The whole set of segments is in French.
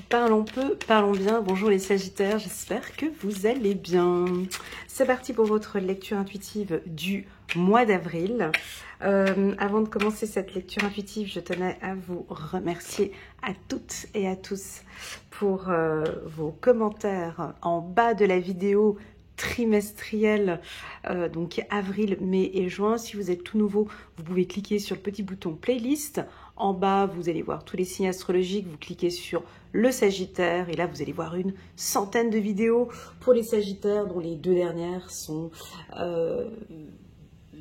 Parlons peu, parlons bien. Bonjour les Sagittaires, j'espère que vous allez bien. C'est parti pour votre lecture intuitive du mois d'avril. Avant de commencer cette lecture intuitive, je tenais à vous remercier à toutes et à tous pour vos commentaires en bas de la vidéo trimestrielle, donc avril, mai et juin. Si vous êtes tout nouveau, vous pouvez cliquer sur le petit bouton playlist. En bas, vous allez voir tous les signes astrologiques. Vous cliquez sur le Sagittaire et là, vous allez voir une centaine de vidéos pour les Sagittaires, dont les deux dernières sont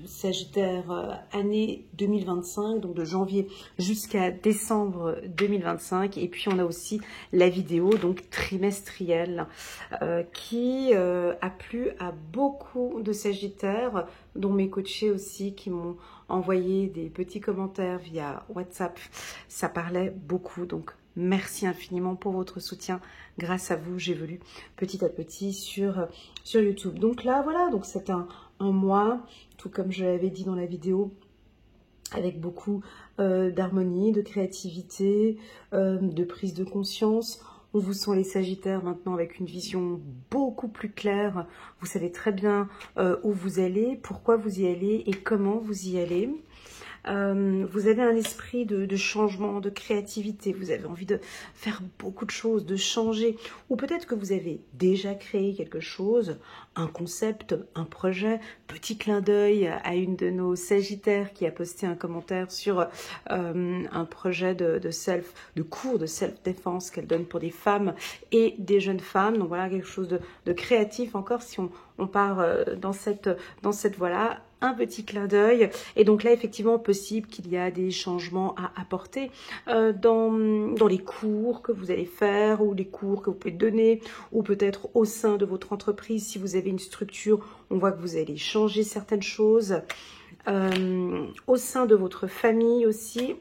Sagittaire année 2025, donc de janvier jusqu'à décembre 2025. Et puis on a aussi la vidéo donc trimestrielle qui a plu à beaucoup de Sagittaires, dont mes coachés aussi, qui m'ont envoyé des petits commentaires via WhatsApp. Ça parlait beaucoup, donc merci infiniment pour votre soutien. Grâce à vous, j'évolue petit à petit sur YouTube. Donc là, voilà, donc c'est un mois, tout comme je l'avais dit dans la vidéo, avec beaucoup d'harmonie, de créativité, de prise de conscience. On vous sent les Sagittaires maintenant avec une vision beaucoup plus claire. Vous savez très bien où vous allez, pourquoi vous y allez et comment vous y allez. Vous avez un esprit de changement, de créativité, vous avez envie de faire beaucoup de choses, de changer, ou peut-être que vous avez déjà créé quelque chose, un concept, un projet. Petit clin d'œil à une de nos Sagittaires qui a posté un commentaire sur un projet de cours de self-défense qu'elle donne pour des femmes et des jeunes femmes. Donc voilà, quelque chose de créatif encore si on part dans cette voie-là. Un petit clin d'œil. Et donc là, effectivement, possible qu'il y a des changements à apporter dans les cours que vous allez faire ou les cours que vous pouvez donner ou peut-être au sein de votre entreprise. Si vous avez une structure, on voit que vous allez changer certaines choses. Au sein de votre famille aussi,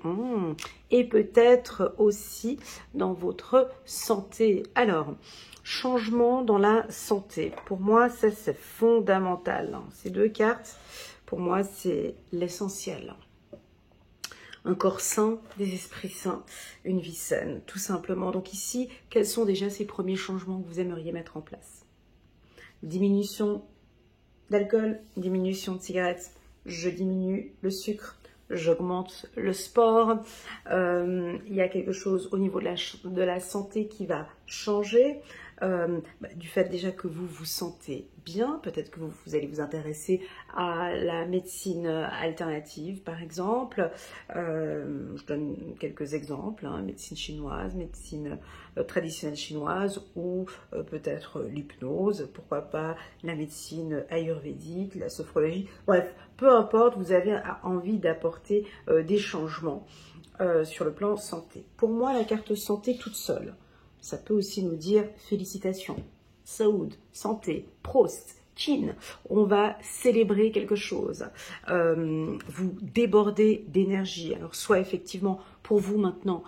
et peut-être aussi dans votre santé. Alors, changement dans la santé. Pour moi, ça c'est fondamental. Ces deux cartes, pour moi, c'est l'essentiel. Un corps sain, des esprits sains, une vie saine, tout simplement. Donc ici, quels sont déjà ces premiers changements que vous aimeriez mettre en place? Diminution d'alcool, diminution de cigarettes. Je diminue le sucre, j'augmente le sport. Il y a quelque chose au niveau de la santé qui va changer. Du fait déjà que vous vous sentez bien, peut-être que vous allez vous intéresser à la médecine alternative, par exemple. Je donne quelques exemples, médecine chinoise, médecine traditionnelle chinoise ou peut-être l'hypnose, pourquoi pas la médecine ayurvédique, la sophrologie. Bref, peu importe, vous avez envie d'apporter des changements sur le plan santé. Pour moi, la carte santé toute seule, ça peut aussi nous dire félicitations, Saoud, santé, Prost, Chin. On va célébrer quelque chose. Vous débordez d'énergie. Alors soit effectivement pour vous maintenant,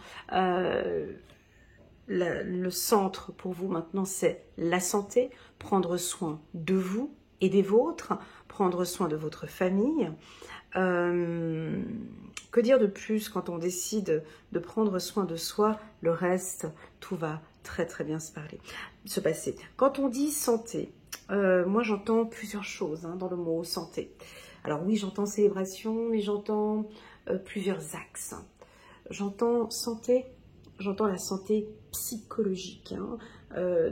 le centre pour vous maintenant c'est la santé, prendre soin de vous et des vôtres, prendre soin de votre famille. Que dire de plus quand on décide de prendre soin de soi? Le reste, tout va très très bien se passer. Quand on dit santé, moi j'entends plusieurs choses dans le mot santé. Alors oui, j'entends célébration, mais j'entends plusieurs axes. J'entends santé, j'entends la santé psychologique.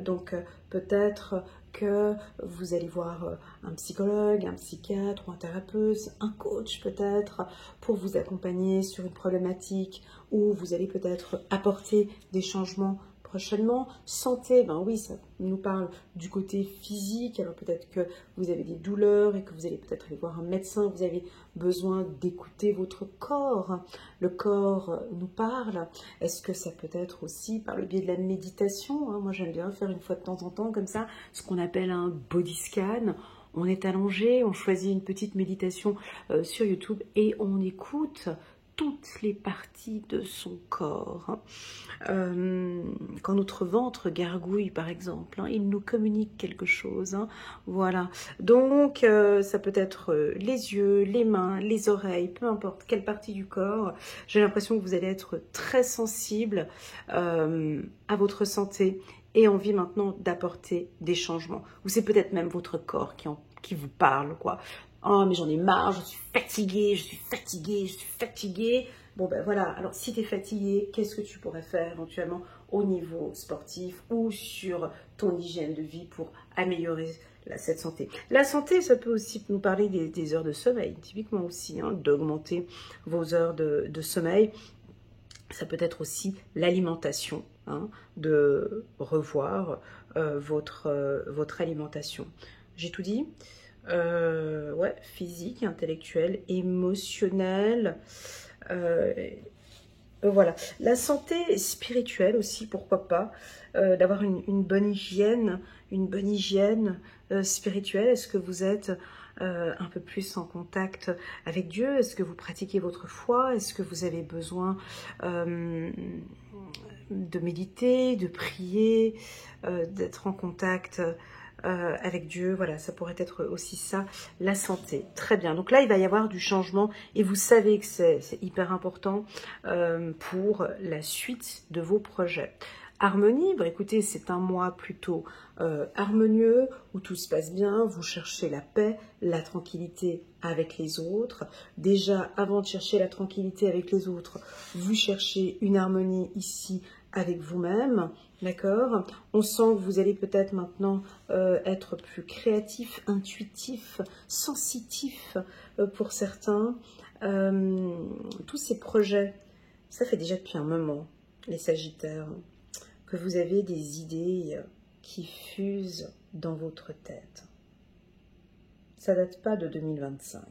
Donc peut-être que vous allez voir un psychologue, un psychiatre ou un thérapeute, un coach peut-être, pour vous accompagner sur une problématique où vous allez peut-être apporter des changements prochainement. Santé, ben oui, ça nous parle du côté physique. Alors peut-être que vous avez des douleurs et que vous allez peut-être aller voir un médecin. Vous avez besoin d'écouter votre corps. Le corps nous parle. Est-ce que ça peut être aussi par le biais de la méditation? Moi, j'aime bien faire une fois de temps en temps comme ça, ce qu'on appelle un body scan. On est allongé, on choisit une petite méditation sur YouTube et on écoute toutes les parties de son corps. Quand notre ventre gargouille, par exemple, il nous communique quelque chose. Voilà. Donc, ça peut être les yeux, les mains, les oreilles, peu importe quelle partie du corps. J'ai l'impression que vous allez être très sensible à votre santé et envie maintenant d'apporter des changements. Ou c'est peut-être même votre corps qui vous parle, quoi. Oh, mais j'en ai marre, je suis fatiguée, je suis fatiguée, je suis fatiguée. Bon, ben voilà. Alors, si tu es fatigué, qu'est-ce que tu pourrais faire éventuellement au niveau sportif ou sur ton hygiène de vie pour améliorer cette santé? La santé, ça peut aussi nous parler des heures de sommeil, typiquement aussi, d'augmenter vos heures de sommeil. Ça peut être aussi l'alimentation, de revoir votre alimentation. J'ai tout dit. Ouais, physique, intellectuel, émotionnel. Voilà. La santé spirituelle aussi, pourquoi pas, d'avoir une bonne hygiène, spirituelle. Est-ce que vous êtes un peu plus en contact avec Dieu? Est-ce que vous pratiquez votre foi? Est-ce que vous avez besoin de méditer, de prier, d'être en contact avec Dieu? Voilà, ça pourrait être aussi ça, la santé. Très bien, donc là il va y avoir du changement et vous savez que c'est hyper important pour la suite de vos projets. Harmonie, bah écoutez, c'est un mois plutôt harmonieux, où tout se passe bien, vous cherchez la paix, la tranquillité avec les autres. Déjà, avant de chercher la tranquillité avec les autres, vous cherchez une harmonie ici avec vous-même, d'accord? On sent que vous allez peut-être maintenant être plus créatif, intuitif, sensitif pour certains. Tous ces projets, ça fait déjà depuis un moment, les Sagittaires, que vous avez des idées qui fusent dans votre tête. Ça date pas de 2025.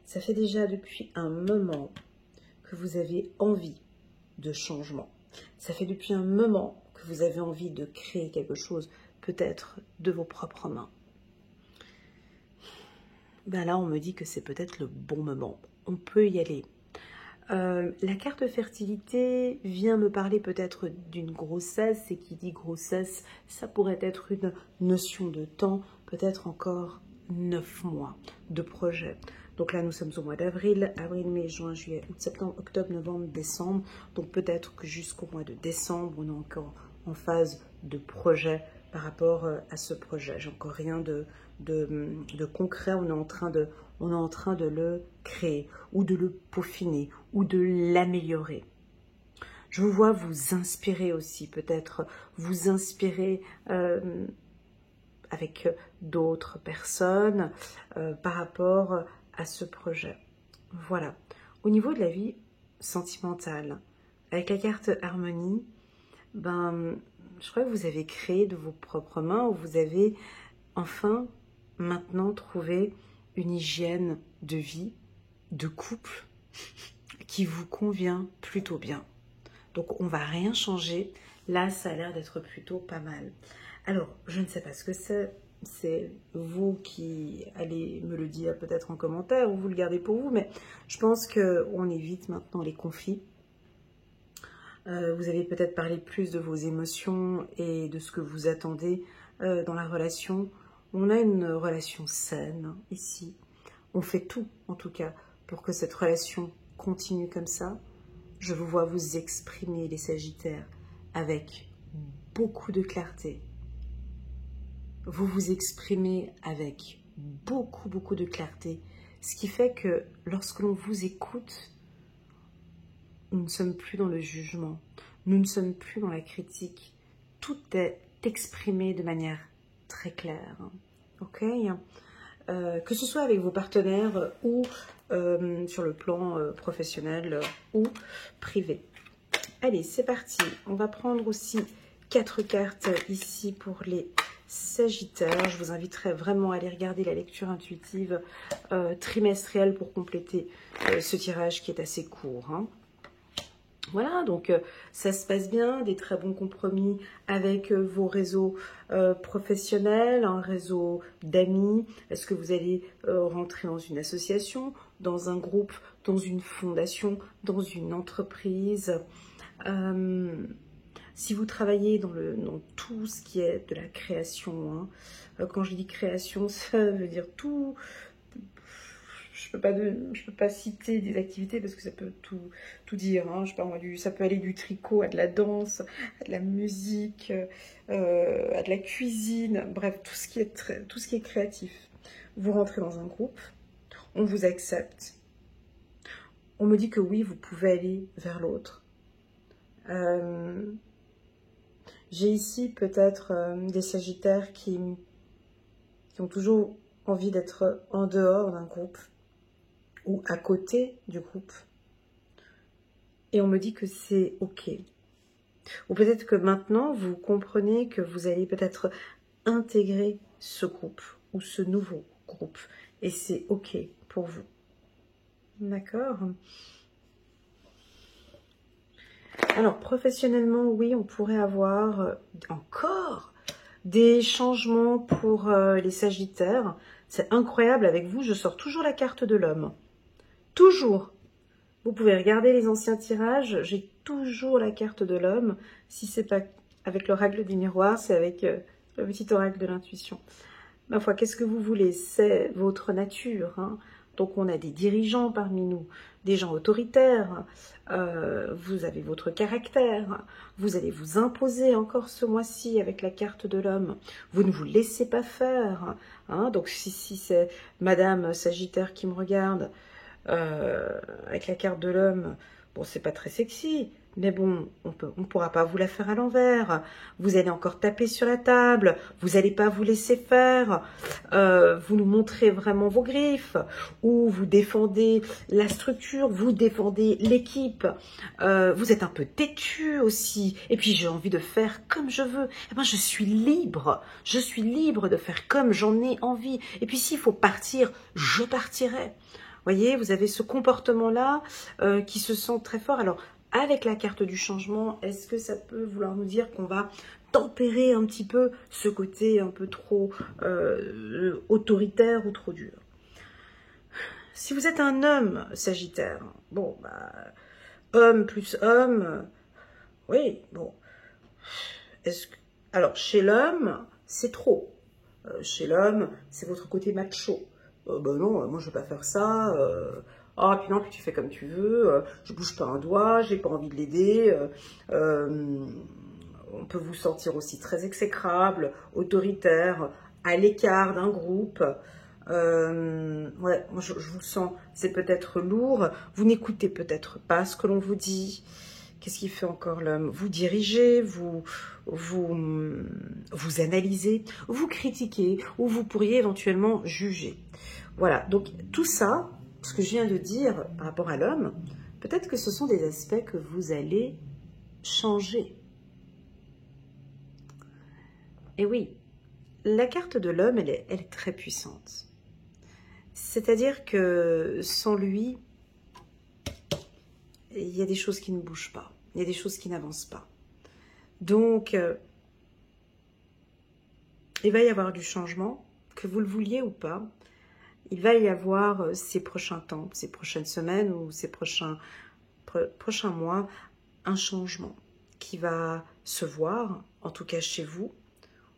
Ça fait déjà depuis un moment que vous avez envie de changement. Ça fait depuis un moment que vous avez envie de créer quelque chose, peut-être de vos propres mains. Ben là, on me dit que c'est peut-être le bon moment. On peut y aller. La carte fertilité vient me parler peut-être d'une grossesse, et qui dit grossesse, ça pourrait être une notion de temps, peut-être encore 9 mois de projet. Donc là, nous sommes au mois d'avril, avril, mai, juin, juillet, août, septembre, octobre, novembre, décembre. Donc peut-être que jusqu'au mois de décembre, on est encore en phase de projet par rapport à ce projet. J'ai encore rien de concret, on est en train de le créer ou de le peaufiner ou de l'améliorer. Je vous vois vous inspirer aussi, peut-être vous inspirer avec d'autres personnes par rapport à ce projet. Voilà. Au niveau de la vie sentimentale, avec la carte harmonie, ben, je crois que vous avez créé de vos propres mains, ou vous avez enfin maintenant trouvé une hygiène de vie, de couple qui vous convient plutôt bien. Donc on va rien changer. Là, ça a l'air d'être plutôt pas mal. Alors, je ne sais pas ce que c'est. C'est vous qui allez me le dire peut-être en commentaire ou vous le gardez pour vous. Mais je pense qu'on évite maintenant les conflits. Vous avez peut-être parlé plus de vos émotions et de ce que vous attendez dans la relation. On a une relation saine ici. On fait tout, en tout cas, pour que cette relation continue comme ça. Je vous vois vous exprimer, les Sagittaires, avec beaucoup de clarté. Vous vous exprimez avec beaucoup de clarté. Ce qui fait que lorsque l'on vous écoute, nous ne sommes plus dans le jugement. Nous ne sommes plus dans la critique. Tout est exprimé de manière très claire. Ok ? Que ce soit avec vos partenaires ou sur le plan professionnel ou privé. Allez, c'est parti. On va prendre aussi 4 cartes ici pour les Sagittaires. Je vous inviterai vraiment à aller regarder la lecture intuitive trimestrielle pour compléter ce tirage qui est assez court. Voilà, donc ça se passe bien, des très bons compromis avec vos réseaux professionnels, un réseau d'amis. Est-ce que vous allez rentrer dans une association dans un groupe, dans une fondation, dans une entreprise. Si vous travaillez dans tout ce qui est de la création, hein, quand je dis création, ça veut dire tout. Je peux pas citer des activités parce que ça peut tout dire. Hein. Je sais pas, moi, ça peut aller du tricot à de la danse, à de la musique, à de la cuisine, bref, tout ce qui est créatif. Vous rentrez dans un groupe, on vous accepte. On me dit que oui, vous pouvez aller vers l'autre. J'ai ici peut-être des sagittaires qui ont toujours envie d'être en dehors d'un groupe ou à côté du groupe. Et on me dit que c'est ok. Ou peut-être que maintenant, vous comprenez que vous allez peut-être intégrer ce groupe ou ce nouveau groupe. Et c'est ok pour vous. D'accord ? Alors, professionnellement, oui, on pourrait avoir encore des changements pour les sagittaires. C'est incroyable, avec vous, je sors toujours la carte de l'homme. Toujours. Vous pouvez regarder les anciens tirages, j'ai toujours la carte de l'homme. Si c'est pas avec l'oracle du miroir, c'est avec le petit oracle de l'intuition. Ma foi, qu'est-ce que vous voulez? C'est votre nature. Hein. Donc on a des dirigeants parmi nous, des gens autoritaires. Vous avez votre caractère. Vous allez vous imposer encore ce mois-ci avec la carte de l'homme. Vous ne vous laissez pas faire. Hein. Donc si c'est Madame Sagittaire qui me regarde, avec la carte de l'homme, bon, c'est pas très sexy, mais bon, on pourra pas vous la faire à l'envers. Vous allez encore taper sur la table, vous allez pas vous laisser faire, vous nous montrez vraiment vos griffes, ou vous défendez la structure, vous défendez l'équipe, vous êtes un peu têtu aussi, et puis j'ai envie de faire comme je veux. Eh ben, je suis libre de faire comme j'en ai envie, et puis s'il faut partir, je partirai. Voyez, vous avez ce comportement-là qui se sent très fort. Alors, avec la carte du changement, est-ce que ça peut vouloir nous dire qu'on va tempérer un petit peu ce côté un peu trop autoritaire ou trop dur? Si vous êtes un homme sagittaire, bon, bah, homme plus homme, oui, bon. Alors, chez l'homme, c'est trop. Chez l'homme, c'est votre côté macho. Ben non, moi je veux pas faire ça. Ah, puis non, puis tu fais comme tu veux. Je bouge pas un doigt, j'ai pas envie de l'aider. On peut vous sentir aussi très exécrable, autoritaire, à l'écart d'un groupe. Ouais, moi je vous sens, c'est peut-être lourd. Vous n'écoutez peut-être pas ce que l'on vous dit. Qu'est-ce qui fait encore l'homme? Vous dirigez, vous analysez, vous critiquez, ou vous pourriez éventuellement juger. Voilà, donc tout ça, ce que je viens de dire par rapport à l'homme, peut-être que ce sont des aspects que vous allez changer. Et oui, la carte de l'homme, elle est très puissante. C'est-à-dire que sans lui, il y a des choses qui ne bougent pas. Il y a des choses qui n'avancent pas. Donc, il va y avoir du changement, que vous le vouliez ou pas. Il va y avoir ces prochains temps, ces prochaines semaines ou ces prochains mois, un changement qui va se voir, en tout cas chez vous.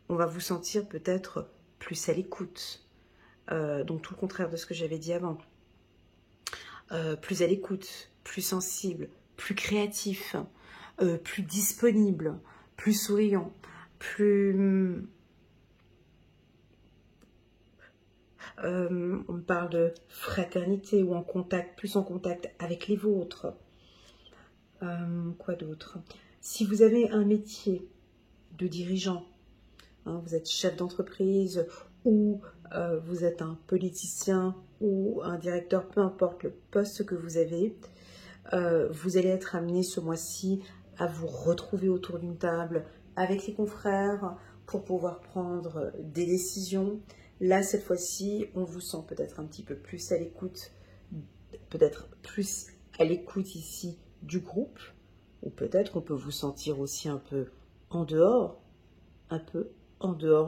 On va vous sentir peut-être plus à l'écoute. Donc tout le contraire de ce que j'avais dit avant. Plus à l'écoute, plus sensible, plus créatif, plus disponible, plus souriant, plus... on me parle de fraternité ou en contact, plus en contact avec les vôtres. Quoi d'autre? Si vous avez un métier de dirigeant, hein, vous êtes chef d'entreprise ou vous êtes un politicien ou un directeur, peu importe le poste que vous avez, vous allez être amené ce mois-ci à vous retrouver autour d'une table avec les confrères pour pouvoir prendre des décisions. Là, cette fois-ci, on vous sent peut-être un petit peu plus à l'écoute, peut-être plus à l'écoute ici du groupe, ou peut-être on peut vous sentir aussi un peu en dehors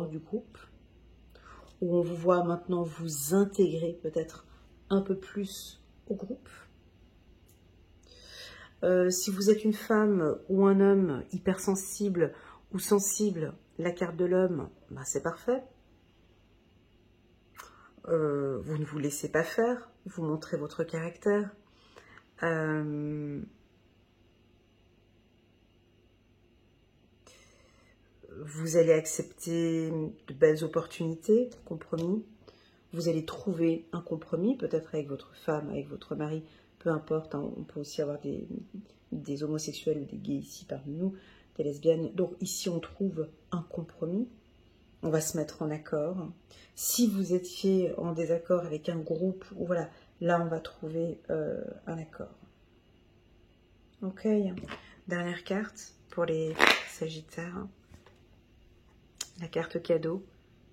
du groupe, où on vous voit maintenant vous intégrer peut-être un peu plus au groupe. Si vous êtes une femme ou un homme hypersensible ou sensible, la carte de l'homme, ben c'est parfait. Vous ne vous laissez pas faire, vous montrez votre caractère. Vous allez accepter de belles opportunités, compromis. Vous allez trouver un compromis, peut-être avec votre femme, avec votre mari, peu importe. Hein, on peut aussi avoir des homosexuels ou des gays ici parmi nous, des lesbiennes. Donc ici, on trouve un compromis. On va se mettre en accord. Si vous étiez en désaccord avec un groupe, voilà, là, on va trouver un accord. Ok. Dernière carte pour les Sagittaires. La carte cadeau.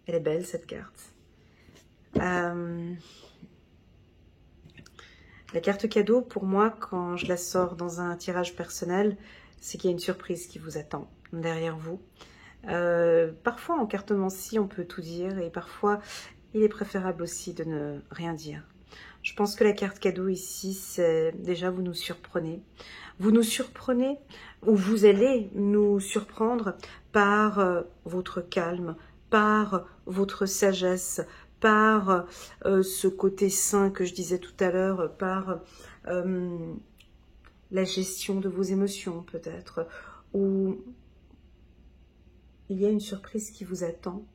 Elle est belle, cette carte. La carte cadeau, pour moi, quand je la sors dans un tirage personnel, c'est qu'il y a une surprise qui vous attend derrière vous. Parfois, en cartomancie, on peut tout dire et parfois, il est préférable aussi de ne rien dire. Je pense que la carte cadeau ici, c'est déjà vous nous surprenez. Vous nous surprenez ou vous allez nous surprendre par votre calme, par votre sagesse, par ce côté sain que je disais tout à l'heure, par la gestion de vos émotions peut-être, ou il y a une surprise qui vous attend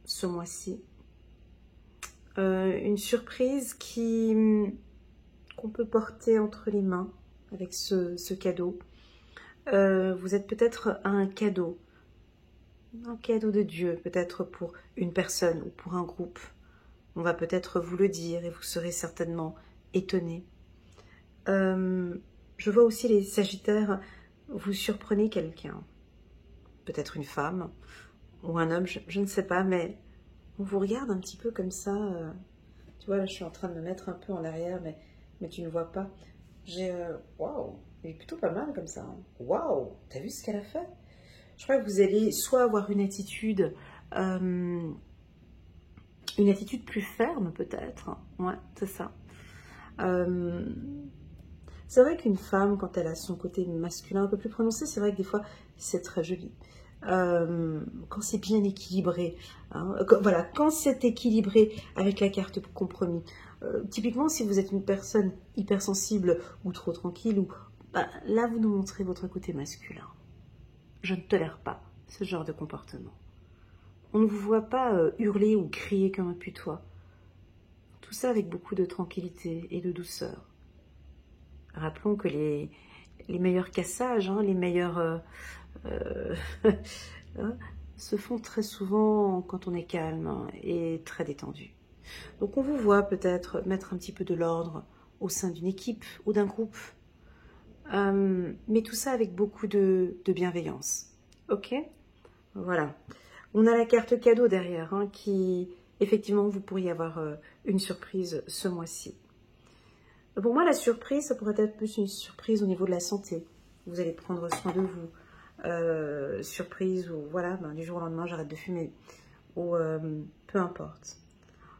ce mois-ci. Une surprise qu'on peut porter entre les mains avec ce cadeau. Vous êtes peut-être un cadeau de Dieu, peut-être pour une personne ou pour un groupe. On va peut-être vous le dire et vous serez certainement étonnés. Je vois aussi les Sagittaires, vous surprenez quelqu'un. Peut-être une femme ou un homme, je ne sais pas, mais on vous regarde un petit peu comme ça. Tu vois, là, je suis en train de me mettre un peu en arrière, mais tu ne vois pas. Waouh, elle est plutôt pas mal comme ça. Hein. Waouh, t'as vu ce qu'elle a fait? Je crois que vous allez soit avoir une attitude plus ferme peut-être. Ouais, c'est ça. C'est vrai qu'une femme, quand elle a son côté masculin un peu plus prononcé, c'est vrai que des fois, c'est très joli. Quand c'est bien équilibré, hein, quand c'est équilibré avec la carte compromis. Typiquement, si vous êtes une personne hypersensible ou trop tranquille, là, vous nous montrez votre côté masculin. Je ne tolère pas ce genre de comportement. On ne vous voit pas hurler ou crier comme un putois. Tout ça avec beaucoup de tranquillité et de douceur. Rappelons que les meilleurs cassages, hein, les meilleurs se font très souvent quand on est calme hein, et très détendu. Donc on vous voit peut-être mettre un petit peu de l'ordre au sein d'une équipe ou d'un groupe, mais tout ça avec beaucoup de bienveillance. Ok? Voilà. On a la carte cadeau derrière, hein, qui, effectivement, vous pourriez avoir une surprise ce mois-ci. Pour moi, la surprise, ça pourrait être plus une surprise au niveau de la santé. Vous allez prendre soin de vous. Surprise, ou voilà, du jour au lendemain, j'arrête de fumer. Ou peu importe.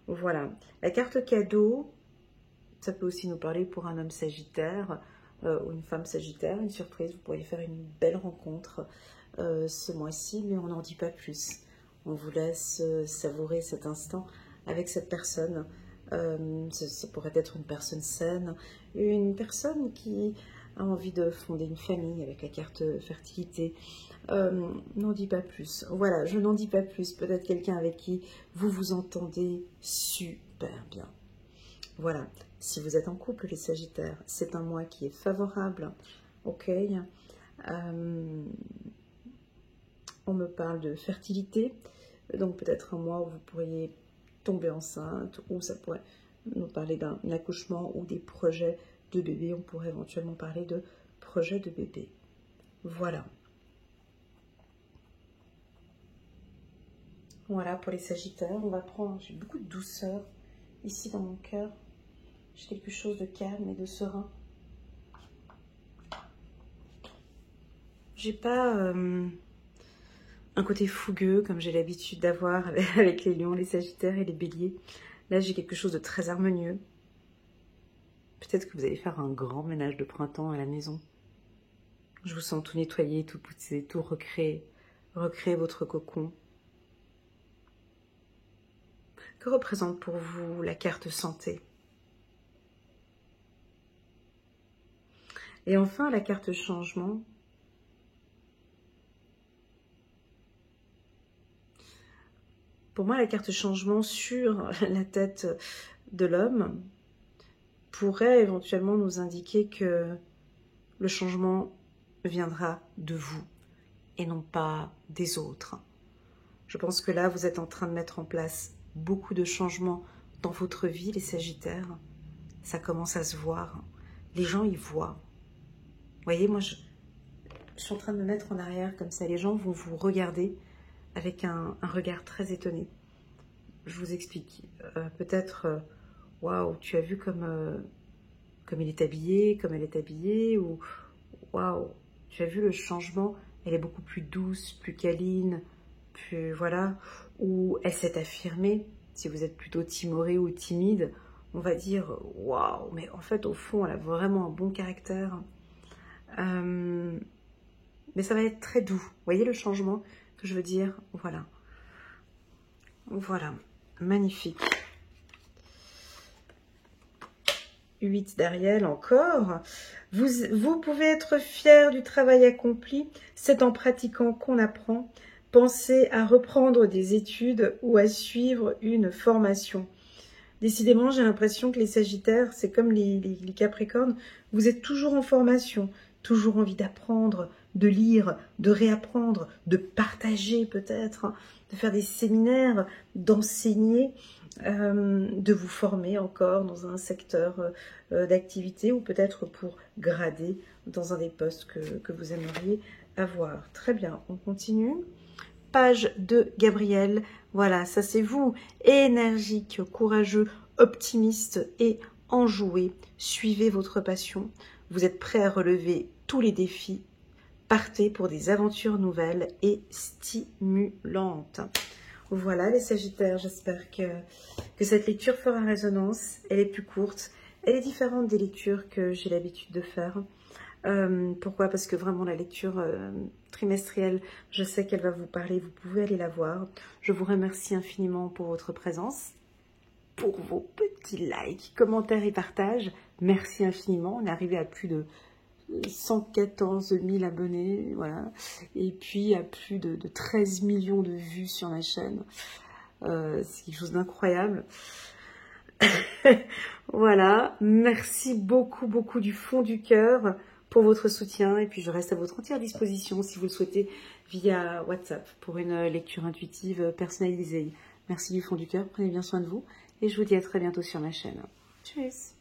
Voilà. La carte cadeau, ça peut aussi nous parler pour un homme sagittaire ou une femme sagittaire. Une surprise, vous pourriez faire une belle rencontre ce mois-ci, mais on n'en dit pas plus. On vous laisse savourer cet instant avec cette personne. Ça pourrait être une personne saine, une personne qui a envie de fonder une famille avec la carte fertilité. N'en dis pas plus. Voilà, je n'en dis pas plus. Peut-être quelqu'un avec qui vous vous entendez super bien. Voilà, si vous êtes en couple, les Sagittaires, c'est un mois qui est favorable. Ok. On me parle de fertilité, donc peut-être un mois où vous pourriez tomber enceinte, ou ça pourrait nous parler d'un accouchement ou des projets de bébé. On pourrait éventuellement parler de projets de bébé. Voilà. Voilà pour les Sagittaires. On va prendre, j'ai beaucoup de douceur ici dans mon cœur. J'ai quelque chose de calme et de serein. J'ai pas un côté fougueux comme j'ai l'habitude d'avoir avec les lions, les Sagittaires et les béliers. Là, j'ai quelque chose de très harmonieux. Peut-être que vous allez faire un grand ménage de printemps à la maison. Je vous sens tout nettoyer, tout pousser, tout recréer. Recréer votre cocon. Que représente pour vous la carte santé? Et enfin, la carte changement. Pour moi, la carte changement sur la tête de l'homme pourrait éventuellement nous indiquer que le changement viendra de vous et non pas des autres. Je pense que là, vous êtes en train de mettre en place beaucoup de changements dans votre vie, les Sagittaires. Ça commence à se voir. Les gens y voient. Vous voyez, moi, je suis en train de me mettre en arrière comme ça. Les gens vont vous regarder avec un regard très étonné. Je vous explique. Peut-être, waouh, tu as vu comme il est habillé, comme elle est habillée, ou waouh, tu as vu le changement, elle est beaucoup plus douce, plus câline, plus, voilà, ou elle s'est affirmée. Si vous êtes plutôt timoré ou timide, on va dire, waouh, mais en fait, au fond, elle a vraiment un bon caractère. Mais ça va être très doux. Vous voyez le changement que je veux dire? Voilà. Voilà. Magnifique. 8 d'Ariel encore. Vous pouvez être fier du travail accompli. C'est en pratiquant qu'on apprend. Pensez à reprendre des études ou à suivre une formation. Décidément, j'ai l'impression que les Sagittaires, c'est comme les Capricornes, vous êtes toujours en formation, toujours envie d'apprendre, de lire, de réapprendre, de partager peut-être, de faire des séminaires, d'enseigner, de vous former encore dans un secteur d'activité ou peut-être pour grader dans un des postes que vous aimeriez avoir. Très bien, on continue. Page de Gabriel. Voilà, ça c'est vous, énergique, courageux, optimiste et enjoué. Suivez votre passion. Vous êtes prêt à relever tous les défis. Partez pour des aventures nouvelles et stimulantes. Voilà les Sagittaires, j'espère que cette lecture fera résonance. Elle est plus courte, elle est différente des lectures que j'ai l'habitude de faire. Pourquoi? Parce que vraiment la lecture trimestrielle, je sais qu'elle va vous parler, vous pouvez aller la voir. Je vous remercie infiniment pour votre présence, pour vos petits likes, commentaires et partages. Merci infiniment, on est arrivé à plus de 114 000 abonnés, voilà, et puis à plus de 13 millions de vues sur ma chaîne. C'est quelque chose d'incroyable. Voilà, merci beaucoup, beaucoup du fond du cœur pour votre soutien, et puis je reste à votre entière disposition si vous le souhaitez via WhatsApp pour une lecture intuitive personnalisée. Merci du fond du cœur, prenez bien soin de vous, et je vous dis à très bientôt sur ma chaîne. Tchuss!